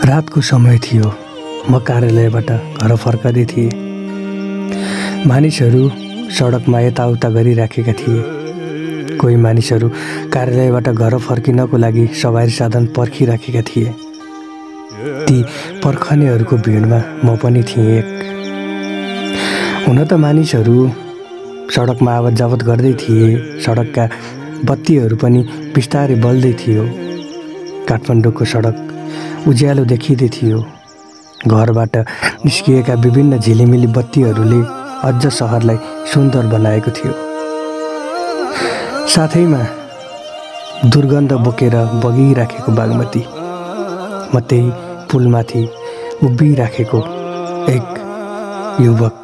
रातको समय थियो। म कार्यालयबाट घर फर्कदै थिएँ। मानिसहरू सडकमा यताउता गरिराखेका थिए। कोही मानिसहरू कार्यालयबाट घर फर्किनको लागि सवारी साधन पर्खिराखेका थिए। ती पर्खनेहरूको भिडमा म पनि थिएँ एक। हुन त मानिसहरू सडकमा आवत जावत गर्दै थिए। सडकका बत्तीहरू पनि बिस्तारै बल्दै थियो। काठमाडौँको सडक उज्यालो देखिँदै थियो। घरबाट निस्किएका विभिन्न झिलिमिली बत्तीहरूले अझ सहरलाई सुन्दर बनाएको थियो। साथैमा दुर्गन्ध बोकेर बगिराखेको बागमती। म त्यही पुलमाथि उभिराखेको एक युवक।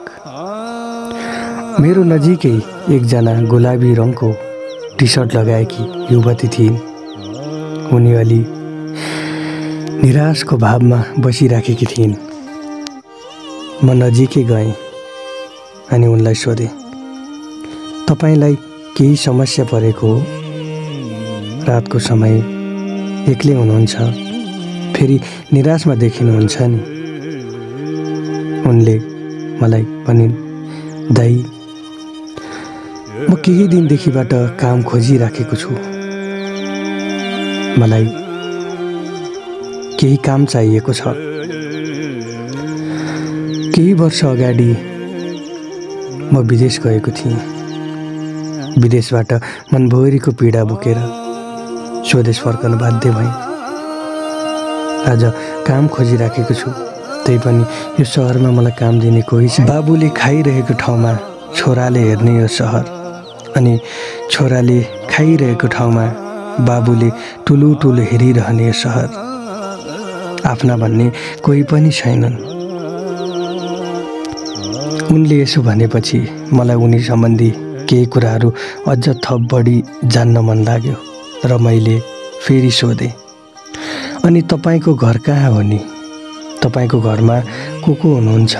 मेरो नजिकै एकजना गुलाबी रङको टी सर्ट लगाएकी युवती थिइन्। उनी अलि निराशको भावमा बसिराखेकी थिइन्। म नजिकै गएँ अनि उनलाई सोधेँ, तपाईलाई केही समस्या परेको हो? रातको समय एक्लै हुनुहुन्छ, फेरि निराशमा देखिनुहुन्छ नि। उनले मलाई भनिन्, दाइ, म केही दिनदेखिबाट काम खोजिराखेको छु। मलाई केही काम चाहिएको छ। केही वर्ष अगाडि म विदेश गएको थिएँ। विदेशबाट मनभरिको पीडा बोकेर स्वदेश फर्कन बाध्य भएँ। आज काम खोजिराखेको छु, त्यही पनि यो सहरमा मलाई काम दिने कोही छैन। बाबुले खाइरहेको ठाउँमा छोराले हेर्ने यो सहर, अनि छोराले खाइरहेको ठाउँमा बाबुले ठुलो ठुलो हेरिरहने यो सहर। आफ्ना भन्ने कोही पनि छैनन्। उनले यसो भनेपछि मलाई उनी सम्बन्धी केही कुराहरू अझ थप बढी जान्न मन लाग्यो र मैले फेरि सोधेँ, अनि तपाईँको घर कहाँ हो नि? तपाईँको घरमा को हुनुहुन्छ?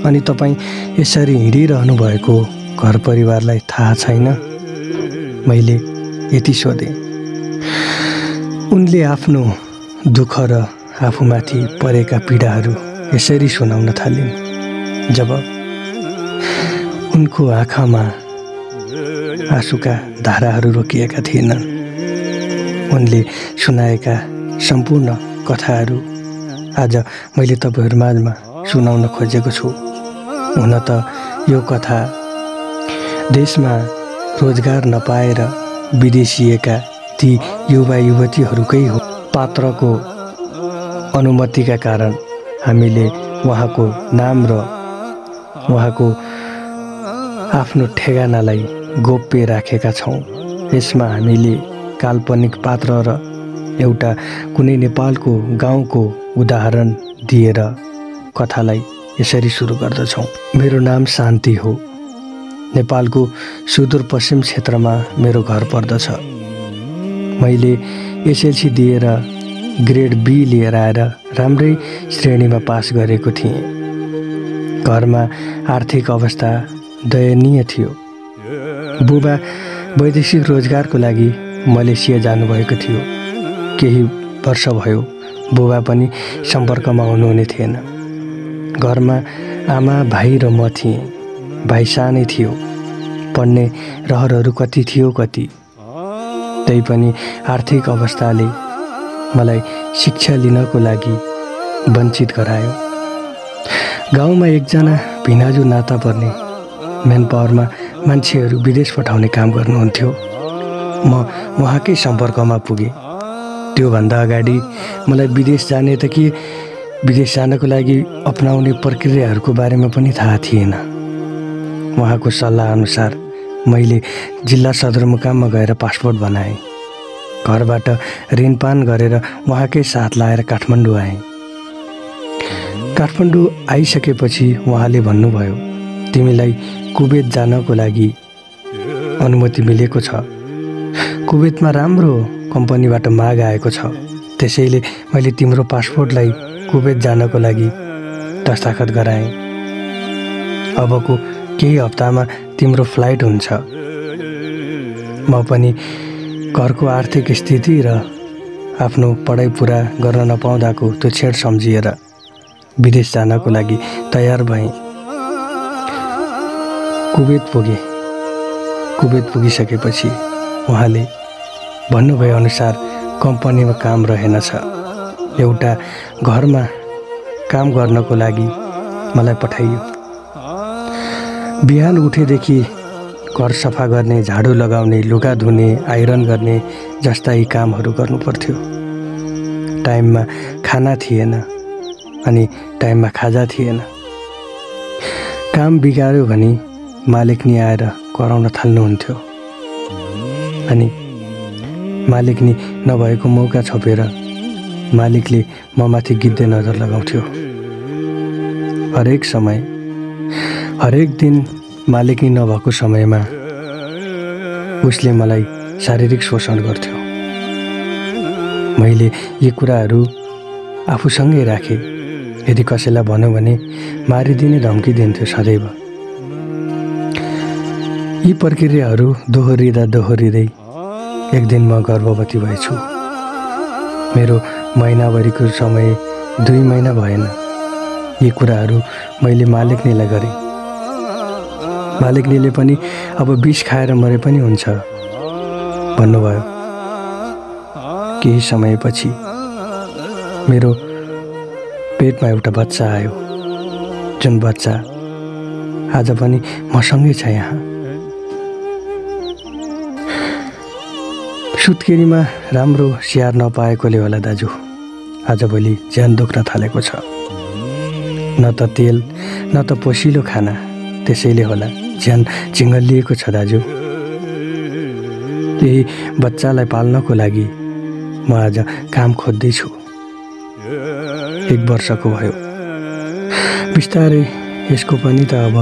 अनि तपाईँ यसरी हिँडिरहनु भएको घर परिवारलाई थाहा छैन? मैले यति सोधेँ। उनले आफ्नो दुःख र आफूमाथि परेका पीडाहरू यसरी सुनाउन थालिन्। जब उनको आँखामा आँसुका धाराहरू रोकिएका थिएनन्। उनले सुनाएका सम्पूर्ण कथाहरू आज मैले तपाईहरु माझमा सुनाउन खोजेको छु। हुन त यो कथा देशमा रोजगार नपाएर विदेशिएका ती युवा युवतीहरूकै हो। पात्रको अनुमतिका कारण हामीले उहाँको नाम र उहाँको आफ्नो ठेगानालाई गोप्य राखेका छौँ। यसमा हामीले काल्पनिक पात्र र एउटा कुनै नेपालको गाउँको उदाहरण दिएर कथालाई यसरी सुरु गर्दछौँ। मेरो नाम शान्ति हो। नेपालको सुदूरपश्चिम क्षेत्रमा मेरो घर पर्दछ। मैले एसएलसी दिएर ग्रेड बी लिएर आएर राम्रै श्रेणीमा पास गरेको थिएँ। घरमा आर्थिक अवस्था दयनीय थियो। बुबा वैदेशिक रोजगारको लागि मलेसिया जानुभएको थियो। केही वर्ष भयो बुबा पनि सम्पर्कमा हुनुहुने थिएन। घरमा आमा, भाइ र म थिएँ। भाइ सानै थियो। पढ्ने रहरहरू कति थियो कति। त्यही पनि आर्थिक अवस्थाले मलाई शिक्षा लिनको लागि वञ्चित गरायो। गाउँमा एकजना भिनाजु नाता पर्ने म्यान पावरमा मान्छेहरू विदेश पठाउने काम गर्नुहुन्थ्यो। म उहाँकै सम्पर्कमा पुगेँ। त्योभन्दा अगाडि मलाई विदेश जाने त के विदेश जानको लागि अपनाउने प्रक्रियाहरूको बारेमा पनि थाहा थिएन। उहाँको सल्लाह अनुसार मैले जिल्ला सदरमुकाममा गएर पासपोर्ट बनाएँ। घरबाट ऋणपान गरेर उहाँकै साथ लाएर काठमाडौँ आएँ। काठमाडौँ आइसकेपछि उहाँले भन्नुभयो, तिमीलाई कुवेत जानको लागि अनुमति मिलेको छ। कुवेतमा राम्रो कम्पनीबाट माग आएको छ। त्यसैले मैले तिम्रो पासपोर्टलाई कुवेत जानको लागि दस्तखत गराएँ। अबको केही हप्तामा तिम्रो फ्लाइट हुन्छ। म पनि घरको आर्थिक स्थिति र आफ्नो पढाइ पुरा गर्न नपाउँदाको त्यो छेड सम्झिएर विदेश जानको लागि तयार भएँ। कुवेत पुगिसकेपछि उहाँले भन्नुभए अनुसार कम्पनीमा काम रहेनछ। एउटा घरमा काम गर्नको लागि मलाई पठाइयो। बिहान उठेदेखि घर सफा गर्ने, झाडु लगाउने, लुगा धुने, आइरन गर्ने जस्ता यी कामहरू गर्नुपर्थ्यो। टाइममा खाना थिएन अनि टाइममा खाजा थिएन। काम बिगार्यो भने मालिकनी आएर कराउन थाल्नुहुन्थ्यो अनि मालिकनी नभएको मौका छोपेर मालिकले ममाथि गिद्धे नजर लगाउँथ्यो। हरेक दिन मालिकनी नभएको समयमा उसले मलाई शारीरिक शोषण गर्थ्यो। मैले यी कुराहरू आफूसँगै राखेँ। यदि कसैलाई भन्यो भने मारिदिने धम्की दिन्थ्यो सदैव। यी प्रक्रियाहरू दोहोरिँदै एक दिन म गर्भवती भएछु। मेरो महिनाभरिको समय 2 महिना भएन। यी कुराहरू मैले मालिकनीलाई गरेँ। मालिकनीले पनि अब विष खाएर मरे पनि हुन्छ भन्नुभयो। केही समयपछि मेरो पेटमा एउटा बच्चा आयो, जुन बच्चा आज पनि मसँगै छ यहाँ। सुत्केरीमा राम्रो स्याहार नपाएकोले होला दाजु आजभोलि ज्यान दुख्न थालेको छ। न त तेल न त पोसिलो खाना, त्यसैले होला ज्यान चिङ्गलिएको छ दाजु। यही बच्चालाई पाल्नको लागि म आज काम खोज्दैछु। 1 वर्षको भयो। बिस्तारै यसको पनि त अब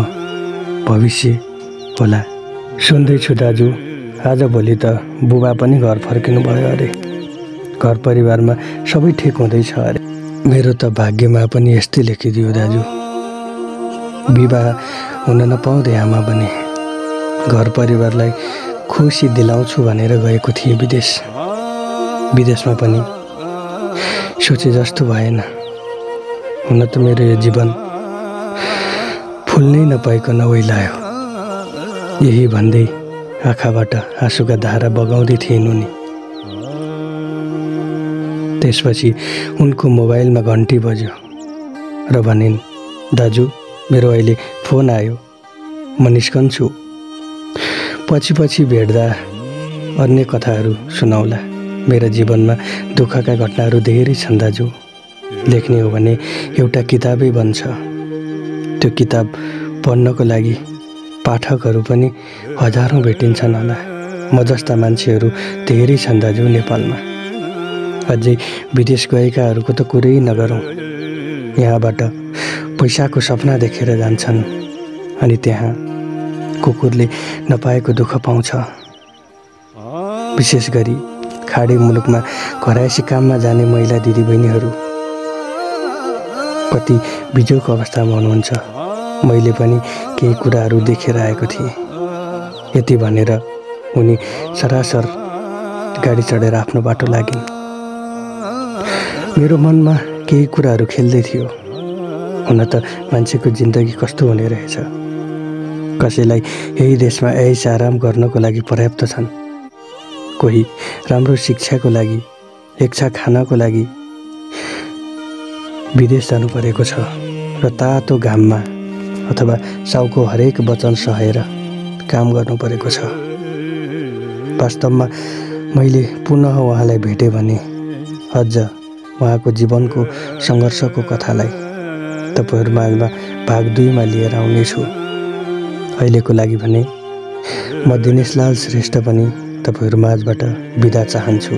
भविष्य होला। सुन्दैछु दाजु आजभोलि त बुबा पनि घर फर्किनु भयो अरे। घर परिवारमा सबै ठिक हुँदैछ अरे। मेरो त भाग्यमा पनि यस्तै लेखिदियो दाजु। विवाह हुन नपाउँदै आमा बने। घर परिवारलाई खुसी दिलाउँछु भनेर गएको थिएँ विदेशमा पनि सोचे जस्तो भएन। हुन त मेरो यो जीवन फुल्नै नपाइकन ओइलायो। यही भन्दै आँखाबाट आँसुका धारा बगाउँदै थिइन् उनी। त्यसपछि उनको मोबाइलमा घन्टी बज्यो र भनिन्, दाजु मेरो अहिले फोन आयो, म निस्कन्छु। पछि भेट्दा अन्य कथाहरू सुनाउला। मेरो जीवनमा दुःखका घटनाहरू धेरै छन् दाजु। लेख्ने हो भने एउटा किताबै बन्छ। त्यो किताब पढ्नको लागि पाठकहरू पनि हजारौँ भेटिन्छन् होला। म जस्ता मान्छेहरू धेरै छन् दाजु नेपालमा। अझै विदेश गएकाहरूको त कुरै नगरौँ। यहाँबाट पैसाको सपना देखेर जान्छन् अनि त्यहाँ कुकुरले नपाएको दुःख पाउँछ। विशेष गरी खाडी मुलुकमा घरायसी काममा जाने महिला दिदीबहिनीहरू कति बिजोको अवस्थामा हुनुहुन्छ। मैले पनि केही कुराहरू देखेर आएको थिएँ। यति भनेर उनी सरासर गाडी चढेर आफ्नो बाटो लागिन्। मेरो मनमा केही कुराहरू खेल्दै थियो। हुन त मान्छेको जिन्दगी कस्तो हुने रहेछ। कसैलाई यही देशमा ऐश आराम गर्नको लागि पर्याप्त छन्। कोही राम्रो शिक्षाको लागि, एक छाक खानको लागि विदेश जानु परेको छ र तातो घाममा अथवा साउको हरेक वचन सहेर काम गर्नु परेको छ। वास्तवमा मैले पुनः उहाँलाई भेटेँ भने अझ उहाँको जीवनको सङ्घर्षको कथालाई तपाईँहरू माझमा भाग 2 मा लिएर आउनेछु। अहिलेको लागि भने म दिनेशलाल श्रेष्ठ पनि तपाईँहरू माझबाट बिदा चाहन्छु।